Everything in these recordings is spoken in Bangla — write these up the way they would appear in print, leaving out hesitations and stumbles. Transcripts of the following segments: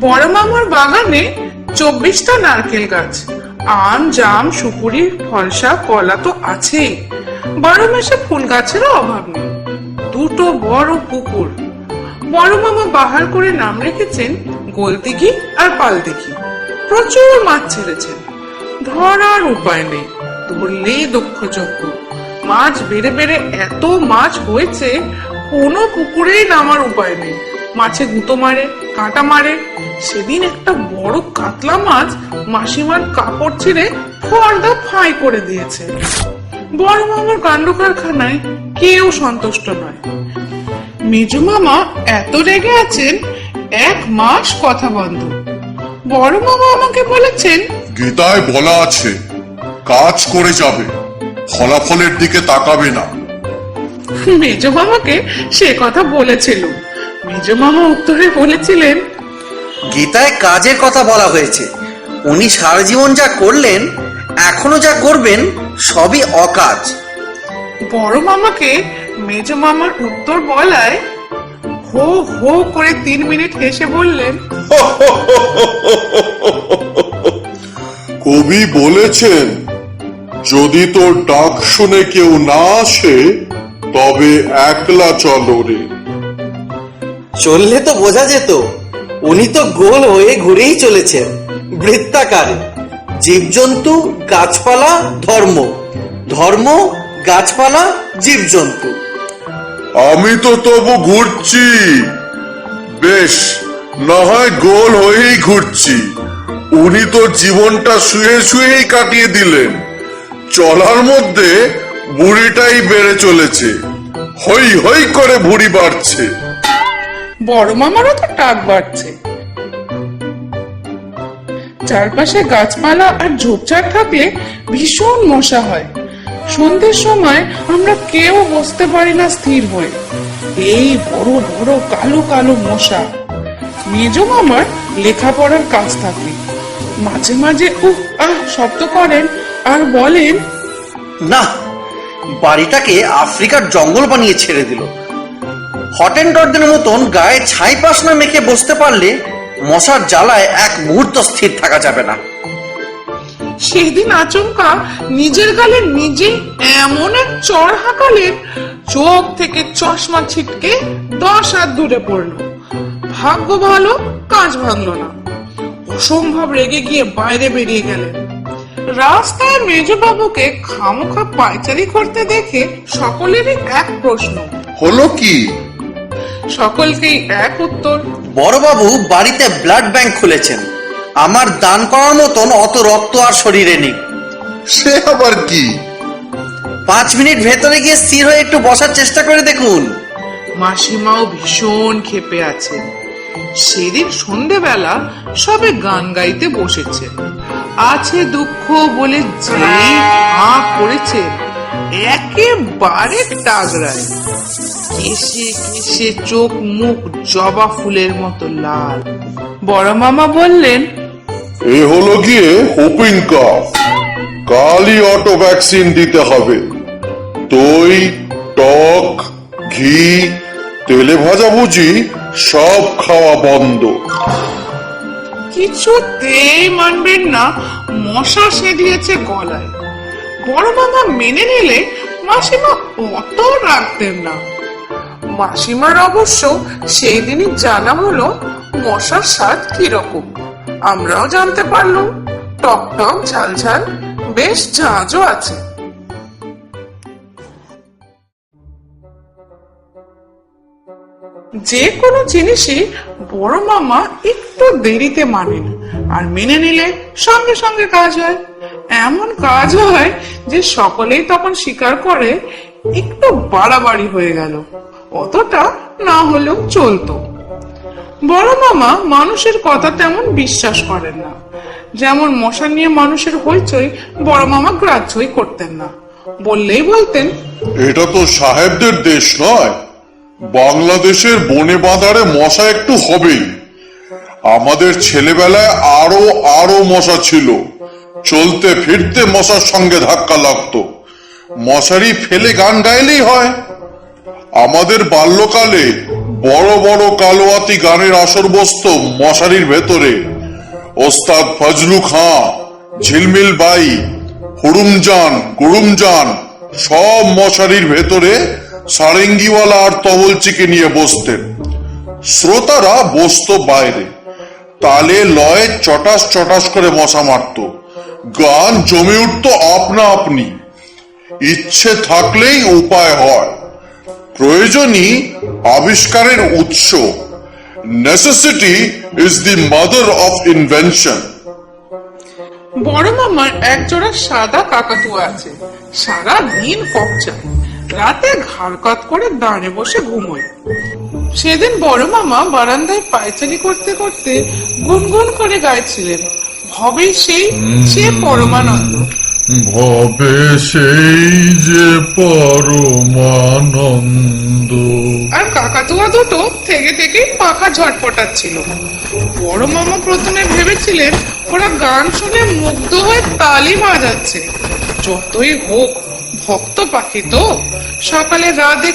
বড় মামার বাগানে 24টা নারকেল গাছ, আম জাম সুপুরি ফলসা কলা তো আছেই, 12 মাসে ফুল গাছেরও অভাব নেই। দুটো বড় পুকুর, বড় মামা বাহার করে নাম রেখেছেন গোলদিঘি আর পালদিঘি। প্রচুর মাছ ছেড়েছেন, ধরার উপায় নেই, ধরলেই দক্ষযজ্ঞ। মাছ বেড়ে বেড়ে এত মাছ হয়েছে, কোনো পুকুরেই নামার উপায় নেই। মাছে গুঁতো মারে, কাঁটা মারে। সেদিন একটা বড় কাতলা মাছ মাসিমার কাপড় ছিঁড়ে ফর্দা ফাই করে দিয়েছে। বড় মামার কাণ্ড কারখানায় কেউ সন্তুষ্ট নয়। মেজো মামা এত রেগে আছেন, 1 মাস কথা বন্ধ। বড় মামা আমাকে বলেছেন, গীতায় বলা আছে কাজ করে যাবে, ফলাফলের দিকে তাকাবে না। মেজো মামাকে সে কথা বলেছিল। মেজো মামা উত্তরে বলেছিলেন, গীতায় কাজের কথা বলা হয়েছে। উনি সারা জীবন যা করলেন, এখনো যা করবেন, সবই অকাজ। বড় মামাকে মেজো মামার উত্তর বলায় হো হো করে 3 মিনিট হেসে বললেন, কবি বলেছেন যদি তোর ডাক শুনে কেউ না আসে তবে একলা চলো রে। চললে তো বোঝা যেত উনি তো গোল হয়ে ঘুরেই চলেছেন, বৃত্তাকারে। জীবজন্তু গাছপালা ধর্ম, ধর্ম গাছপালা জীবজন্তু। আমি তো তবু ঘুরছি, বেশ না হয় গোল হয়েই ঘুরছি। উনি তো জীবনটা শুয়ে শুয়েই কাটিয়ে দিলেন, চলার মধ্যে বুড়িটাই বেড়ে চলেছে, হই হই করে ভুঁড়ি বাড়ছে। বড় মামারও তো টাক বাড়ছে। চারপাশে গাছপালা আর ঝোপঝাড় থাকলে ভীষণ মশা হয়। সন্ধ্যের সময় আমরা কেউ বসতে পারি না স্থির হয়ে, এই বড় বড় কালো কালো মশা। মেজো মামার লেখাপড়ার কাজ থাকে, মাঝে মাঝে উহ আহ শব্দ করেন আর বলেন, না, বাড়িটাকে আফ্রিকার জঙ্গল বানিয়ে ছেড়ে দিল। হটেনটটদের মতন গায়ে ছাই পাশনা মেখে বসতে পারলে মশার জ্বালায় 1 মুহূর্ত স্থির থাকা যাবে না। সেদিন আচমকা নিজের গালে নিজে এমন এক চড় হাঁকালেন, চোখ থেকে চশমা ছিটকে 10 হাত দূরে পড়লো। ভাগ্য ভালো কাজ ভাঙলো না। অসম্ভব রেগে গিয়ে বাইরে বেরিয়ে গেলেন। রাস্তায় মেজো বাবুকে খামোখা পায়চারি করতে দেখে সকলেরই এক প্রশ্ন, হলো কি? সকলকেই এক উত্তর, বড়বাবু বাড়িতে ব্লাড ব্যাংক খুলেছেন। আমার দান করার মতন অত রক্ত আর শরীরে নেই। সে আবার কি? 5 মিনিট ভেতরে গিয়ে স্থির হয়ে একটু বসার চেষ্টা করে দেখুন। মাসিমাও ভীষণ ক্ষেপে আছেন। সেদিন সন্ধেবেলা সবে গান গাইতে বসেছেন। আছে দুঃখ বলে যেই হাঁ করেছে, একেবারে টাগরায়। কেশে কেশে চোখ মুখ জবা ফুলের মতো লাল। বড় মামা বললেন, এ হলো গিয়ে হুপিং কাফ, কালই অটো ভ্যাকসিন দিতে হবে। দই টক ঘি তেলে ভাজা ভুজি সব খাওয়া বন্ধ। কিছুতেই মানবেন না, মশা সেদিয়েছে গলায়। বড় মামা মেনে নিলে মাসিমা অত রাখতেন না। মাসিমার অবশ্য সেই দিনই জানা হলো মশার স্বাদ কিরকম। আমরাও জানতে পারলাম, টক টক ঝাল ঝাল, বেশ ঝাঁঝও আছে। যে কোনো জিনিসই বড় মামা একটু দেরিতে মানেন, আর মেনে নিলে সঙ্গে সঙ্গে কাজ হয়। এমন কাজ হয় যে সকলেই তখন স্বীকার করে একটু বাড়াবাড়ি হয়ে গেল, অতটা না হলেও চলতো। বড় মামা মানুষের কথা তেমন বিশ্বাস করেন না। যেমন মশা নিয়ে মানুষের হইচই বড় মামা গ্রাহ্যই করতেন না। বললেই বলতেন, এটা তো সাহেবদের দেশ নয়, বাংলাদেশের বনে বাঁধারে মশা একটু হবেই। আমাদের ছেলেবেলায় আরো আরো মশা ছিল, চলতে ফিরতে মশার সঙ্গে ধাক্কা লাগতো। মশারি ফেলে গান গাইলেই হয়। আমাদের বাল্যকালে বড় বড় কালোয়াতি গানের আসর বসত মশারির ভেতরে। ওস্তাদ ফজলু খাঁ, ঝিলমিল বাই, হুড়ুমজান, গুড়ুমজান সব মশারির ভেতরে সারেঙ্গিওয়ালা আর তবলচিকে নিয়ে বসতেন। শ্রোতারা বসতো বাইরে, তালে লয়ে চটাস চটাস করে মশা মারত। গান জমে উঠত আপনা আপনি। ইচ্ছে থাকলেই উপায় হয়, প্রয়োজনই আবিষ্কারের উৎস। Necessity is the mother of invention. বড় মামার একজোড়া সাদা কাকাতুয়া আছে, সারা দিন কপচায়, রাতে ঘাড় কাত করে দাঁড়ে বসে ঘুমোয়। সেদিন বড় মামা বারান্দায় পায়চারি করতে করতে গুনগুন করে গাইছিলেন, ভবে সেই সে পরমানন্দ। ভবে সেই যে পরমানন্দ। আর কাকাতুয়া দুটো থেকে থেকে পাখা ঝটপটাচ্ছিল। বড় মামা প্রথমে ভেবেছিলেন ওরা গান শুনে মুগ্ধ হয়ে তালি বাজাচ্ছে। যতই হোক ভক্ত পাখি তো, সকালে রাধে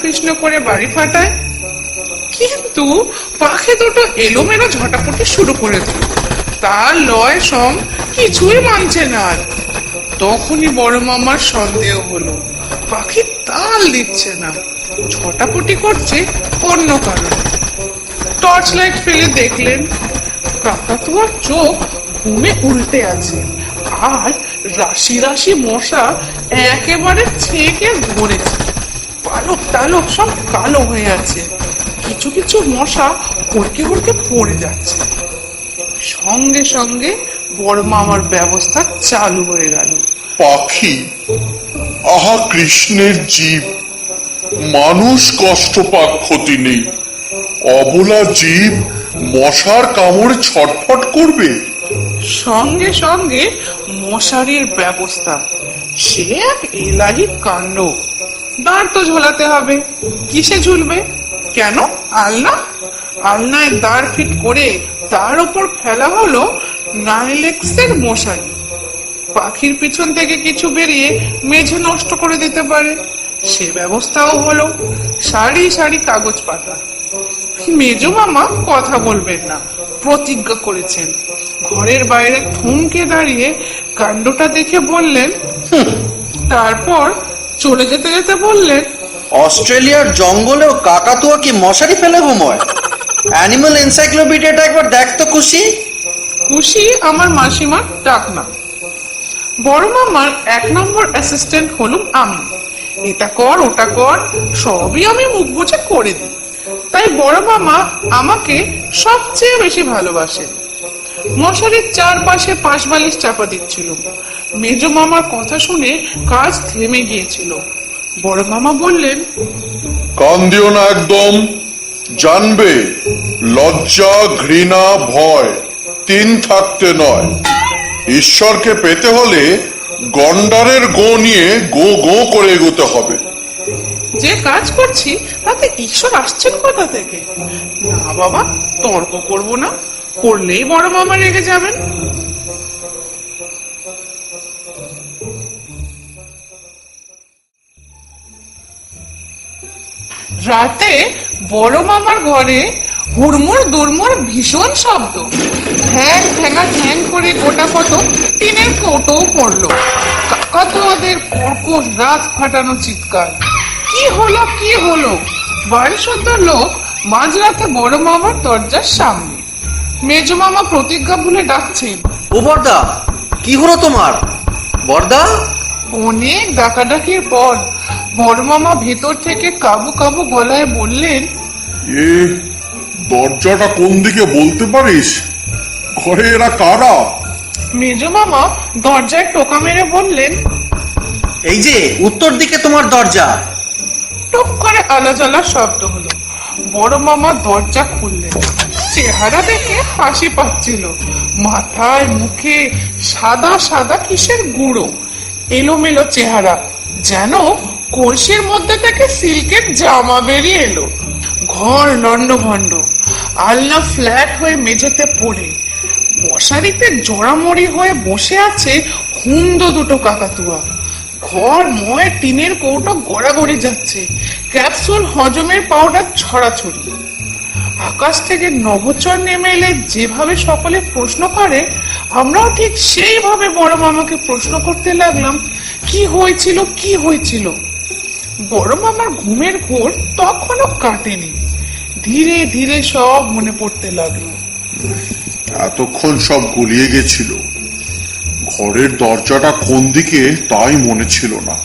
কৃষ্ণ করে বাড়ি ফাটায়। কিন্তু পাখি দুটো এলোমেলো ঝটাপটি শুরু করে দিল, তার লয় সং কিছুই মানছে না। আর তখনই বড় মামার সন্দেহ হলো, পাখি তাল দিচ্ছে না, ঝটাপটি করছে অন্য কারণে। টর্চ লাইট ফেলে দেখলেন কাকাতুয়ার চোখ ঘুমে উল্টে আছে, আর রাশি রাশি মশা একেবারে ছেঁকে ধরেছে। পালক টালক সব কালো হয়ে আছে, কিছু কিছু মশা হড়কে হড়কে পড়ে যাচ্ছে। সঙ্গে সঙ্গে বড় মামার ব্যবস্থা চালু হয়ে গেল। পাখি আহা কৃষ্ণের জীব, মানুষ কষ্ট পাক ক্ষতি নেই, অবলা জীব মশার কামড়ে ছটফট করবে। সঙ্গে সঙ্গে মশারির ব্যবস্থা, সে এক এলাহি কাণ্ড। দাঁড় তো ঝোলাতে হবে, কিসে ঝুলবে? কেন, আলনা? আলনায় দাঁড় ফিট করে তার উপর ফেলা হলো নাইলেক্সের মশারি। পাখির পিছন থেকে কিছু বেরিয়ে মেঝে নষ্ট করে দিতে পারে, সে ব্যবস্থাও হলো। সারি সারি কাগজ পাতা। মেজো মামা কথা বলবেন না, প্রতিজ্ঞা করেছেন। ঘরের বাইরে থমকে দাঁড়িয়ে কাণ্ডটা দেখে বললেন, তারপর চলে যেতে যেতে বললেন, অস্ট্রেলিয়ার জঙ্গলেও কাকাতুয়া কি মশারি ফেলে ঘুমোয়? অ্যানিমাল এনসাইক্লোপিডিয়াটা একবার দেখ তো খুশি। খুশি আমার মাসিমার ডাক না। বড় মামার 1 নম্বর অ্যাসিস্ট্যান্ট হলুম আমি। এটা কর ওটা কর সবই আমি মুখ বুঝে করে দিই, তাই বড় মামা আমাকে সবচেয়ে বেশি ভালোবাসেন। মশারির চারপাশে পাশ বালিশ চাপা দিচ্ছিল। মেজো মামার কথা শুনে কাজ থেমে গিয়েছিল। বড় মামা বললেন, কান দিও না একদম, জানবে লজ্জা ঘৃণা ভয় 3 থাকতে নয়। ঈশ্বরকে পেতে হলে গন্ডারের গো নিয়ে গো গো করে এগোতে হবে। যে কাজ করছি তাতে ঈশ্বর আসছেন কোথা থেকে? না বাবা, তর্ক করব না, করলেই বড় মামা রেগে যাবেন। রাতে বড় মামার ঘরে হুড়মুড় দুড়মুড় ভীষণ শব্দ। ঠ্যাং ঠ্যাঙা ঠ্যাং করে গোটা কত টিনের কৌটোও পড়লো। কাকাতুয়াদের কর্কশ রাত ফাটানো চিৎকার। কি হলো কি হলো? বাড়ি শুদ্ধ লোক মাঝরাতে বড় মামার দরজার সামনে। মেজো মামা প্রতিজ্ঞা ভুলে ডাকছেন, ও বর্দা, কি হলো তোমার? বর্দা? অনেক ডাকাডাকির পর বড় মামা ভেতর থেকে কাবু কাবু গলায় বললেন, এ দরজাটা কোন দিকে বলতে পারিস? ঘরে এরা কারা? মেজো মামা দরজায় টোকা মেরে বললেন, এই যে উত্তর দিকে তোমার দরজা। টুক করে আলাজালা শব্দ হলো। বড় মামা দরজা খুললেন। চেহারা দেখে হাসি পাচ্ছিল। মাথায় মুখে সাদা সাদা কিসের গুঁড়ো, এলোমেলো চেহারা, যেন কলসির মধ্যে থেকে সিল্কের জামা বেরিয়ে এলো। ঘর লন্ডভন্ড, আলনা ফ্ল্যাট হয়ে মেঝেতে পড়ে। মশারিতে জড়ামড়ি হয়ে বসে আছে হুন্দ দুটো কাকাতুয়া। ঘর ময় টিনের কৌটো গড়াগড়ি যাচ্ছে, ক্যাপসুল হজমের পাউডার ছড়াছড়ি। আকাশ থেকে নভোচর নেমে এলে যেভাবে সকলে প্রশ্ন করে, আমরাও ঠিক সেইভাবে বড় মামাকে প্রশ্ন করতে লাগলাম, কি হয়েছিল কি হয়েছিল। বড় মামার ঘুমের ঘোর তখনও কাটেনি। ধীরে ধীরে সব মনে পড়তে লাগলো। এতক্ষণ সব গুলিয়ে গেছিল। ঘরের দরজাটা কোন দিকে তাই মনে ছিল না।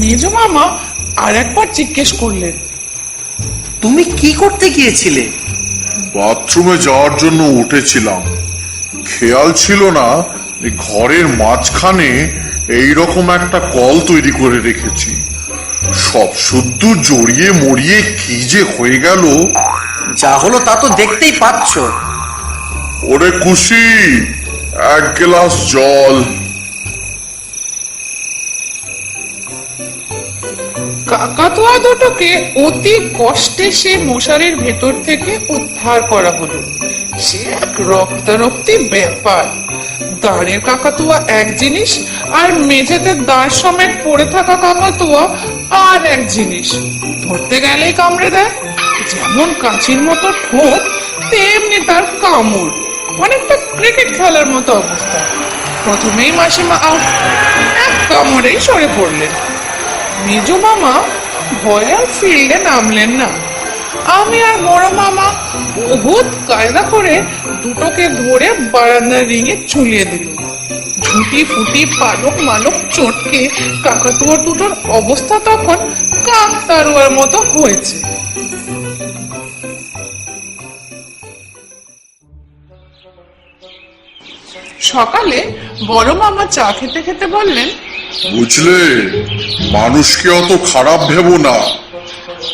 মেজ মামা আর একবার জিজ্ঞেস করলেন, তুমি কি করতে গিয়েছিলে? বাথরুমে যাওয়ার জন্য উঠেছিলাম, খেয়াল ছিল না যে ঘরের মাঝখানে এইরকম একটা কল তৈরি করে রেখেছি। সব শুদ্ধ জড়িয়ে মরিয়ে কি যে হয়ে গেল। যা হলো তা তো দেখতেই পাচ্ছ। ওরে খুশি, এক গ্লাস জল। কাকাতুয়া দুটোকে অতি কষ্টে সে মশারির ভেতর থেকে উদ্ধার করা হলো। সে এক রক্তারক্তি ব্যাপার। দাঁড়ের কাকাতুয়া এক জিনিস, আর মেঝেতে দাঁড় সমেত পড়ে থাকা কাকাতুয়া আর এক জিনিস। ধরতে গেলেই কামড়ে দেয়। যেমন কাঁচির মতো ঠোঁট, তেমনি তার কামড়। অনেকটা ক্রিকেট খেলার মতো অবস্থা। প্রথমেই মাসিমা আউট, এক কামড়েই সরে পড়লেন। মেজো মামা ভয়ে আর ফিল্ডে নামলেন না। আমি আর বড় মামা বহুত কায়দা করে দুটোকে ধরে বারান্দার রিঙে ঝুলিয়ে দিল। ঝুটি ফুটি পালক মালক চটকে কাকাতুয়া দুটোর অবস্থা তখন কাক তারুয়ার মতো হয়েছে। সকালে বড় মামা চা খেতে খেতে বললেন, বুঝলে, মানুষকে অত খারাপ ভেবো না।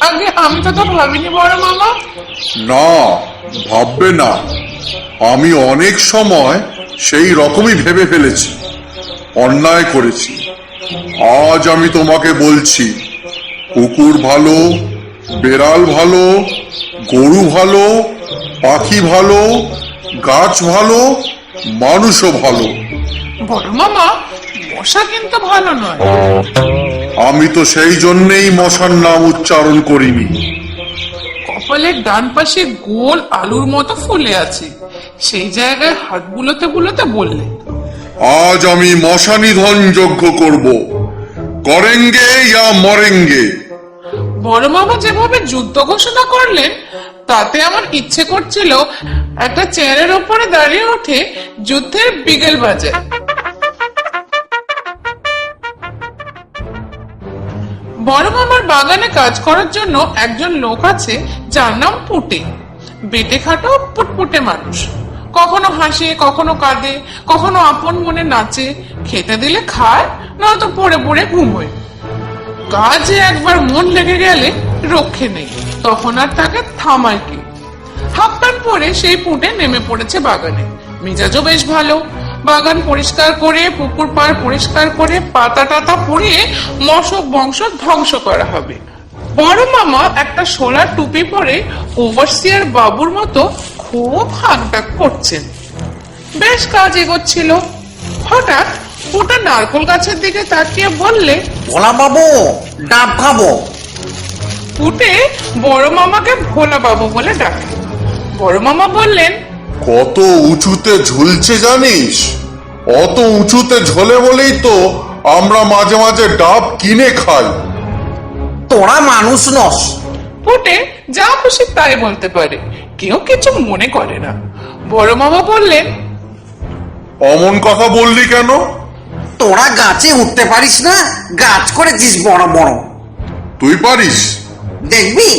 আগে আমি তো ভাবিনি বড় মামা। না, ভাববে না। আমি অনেক সময় সেই রকমই ভেবে ফেলেছি, অন্যায় করেছি। আজ আমি তোমাকে বলছি, কুকুর ভালো, বেড়াল ভালো, গরু ভালো, পাখি ভালো, গাছ ভালো, মানুষও ভালো। বড় মামা, মশা কিন্তু ভালো নয়। আমি তো সেই জন্যেই মশার নাম উচ্চারণ করিনি। কপালের ডান পাশে গোল আলুর মতো ফুলে আছে, সেই জায়গায় হাত বুলোতে বুলোতে বললেন, আজ আমি মশা নিধন যজ্ঞ করব, করেঙ্গে ইয়া মরেঙ্গে। বড় মামা যেভাবে যুদ্ধ ঘোষণা করলেন, তাতে আমার ইচ্ছে করছিল একটা চেয়ারের ওপরে দাঁড়িয়ে উঠে যুদ্ধের বিগেল বাজায়। বড় মামার বাগানে কাজ করার জন্য একজন লোক আছে, যার নাম পুটে। বেটে খাটো পুটপুটে মানুষ। কখনো হাসে, কখনো কাঁদে, কখনো আপন মনে নাচে। খেতে দিলে খায়, নয়তো পড়ে পড়ে ঘুমোয়। কাজে একবার মন লেগে গেলে রক্ষে নেই, তখন আর তাকে থামায় কি। হাফ প্যান্ট পরে সেই পুটে নেমে পড়েছে বাগানে। মেজাজও বেশ ভালো। বাগান পরিষ্কার করে, পুকুর পাড় পরিষ্কার করে, পাতা টাতা পরিয়ে মশক বংশ ধ্বংস করা হবে। বড় মামা একটা সোলার টুপি পরে ওভারসিয়ার বাবুর মতো খুব হাঁকডাক করছেন। বেশ কাজ এগোচ্ছিল। হঠাৎ পুটে নারকোল গাছের দিকে তাকিয়ে বললে, ভোলা বাবু, ডাব খাবো। পুটে বড় মামাকে ভোলা বাবু বলে ডাকে। বড় মামা বললেন, কত উঁচুতে ঝুলছে জানিস? অত উঁচুতে ঝোলে বলেই তো আমরা মাঝে মাঝে ডাব কিনে খাই। তোরা মানুষ নস। পুটে যা খুশি তাই বলতে পারে, কেউ কিছু মনে করে না। বড় মামা বললেন, অমন কথা বললি কেন? তোরা গাছে উঠতে পারিস না, গাছ করেছিস বড় বড়। তুই পারিস? দেখবি।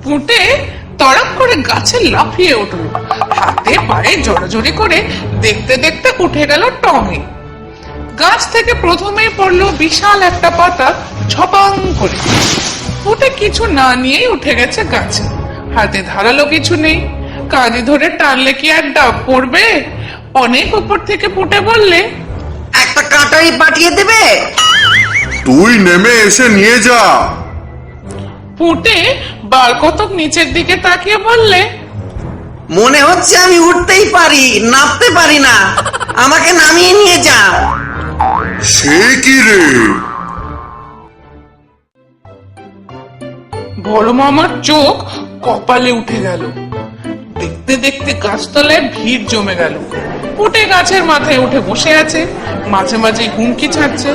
পুটে তড়াক করে গাছে লাফিয়ে উঠল। হাতে পায়ে জড়াজড়ি করে দেখতে দেখতে উঠে গেল টঙে। গাছ থেকে প্রথমেই পড়লো বিশাল একটা পাতা, ঝপাং করে। পুটে কিছু না নিয়েই উঠে গেছে গাছে। হাতে ধারালো কিছু নেই, কাঁধে ধরে টানলে কি আর ডাব পড়বে? অনেক উপর থেকে পুটে বললে, একটা কাঁটারি পাঠিয়ে দেবে? তুই নেমে এসে নিয়ে যা। পুটে বার কতক নিচের দিকে তাকিয়ে বললে, মনে হচ্ছে আমি উঠতেই পারি, নামতে পারি না, আমাকে নামিয়ে নিয়ে যা। সে কি রে, বড় মামার চোখ কপালে উঠে গেল। দেখতে দেখতে গাছতলায় ভিড় জমে গেল। পুটে গাছের মাথায় উঠে বসে আছে, মাঝে মাঝে হুমকি ছাড়ছে।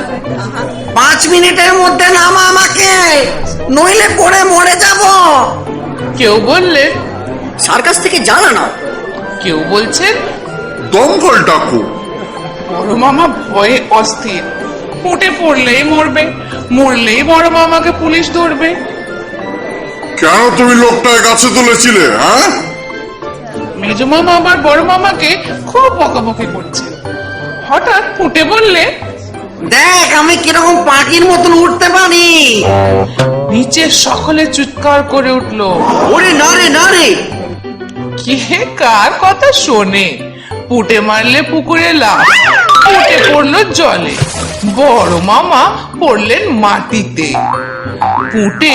5 মিনিটের মধ্যে নামা আমাকে, নইলে পড়ে মরে যাব। কেউ বললেন, সার্কাস থেকে জানা না। কেউ বলছেন, দমকল ডাকো। বড় মামা ভয়ে অস্থির। উঠে পড়লেই মরবে, মরলেই বড় মামাকে পুলিশ ধরবে। কেন তুমি লোকটাকে কাছে তুলেছিলে? হ্যাঁ, মেজ মামা আবার বড় মামাকে খুব বকাবকি করছে। হঠাৎ ফুটে বললে, দেখ আমি কিরকম পাখির মতন উঠতে পারি। নিচে সকলে চিৎকার করে উঠলো। ওরে না রে না রে। কে কার কথা শোনে? পুটে মারলে পুকুরে লাফ, পুটে পড়লো জলে, বড় মামা পড়লেন মাটিতে। পুটে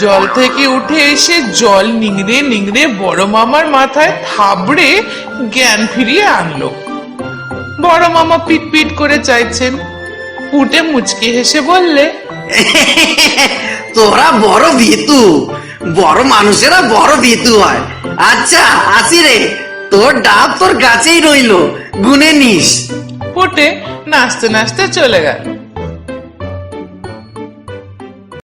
জল থেকে উঠে এসে জল নিংড়ে নিংড়ে বড় মামার মাথায় থাবড়ে জ্ঞান ফিরিয়ে আনলো। বড় মামা পিট পিট করে চাইছেন। পুটে মুচকি হেসে বললে, তোরা বড় ভীতু, বড় মানুষেরা বড় ভীতু হয়। আচ্ছা আসি রে, তোর ডাব তোর গাছেই রইলো, গুনে নিস। পুটে নাচতে নাচতে চলে গেল।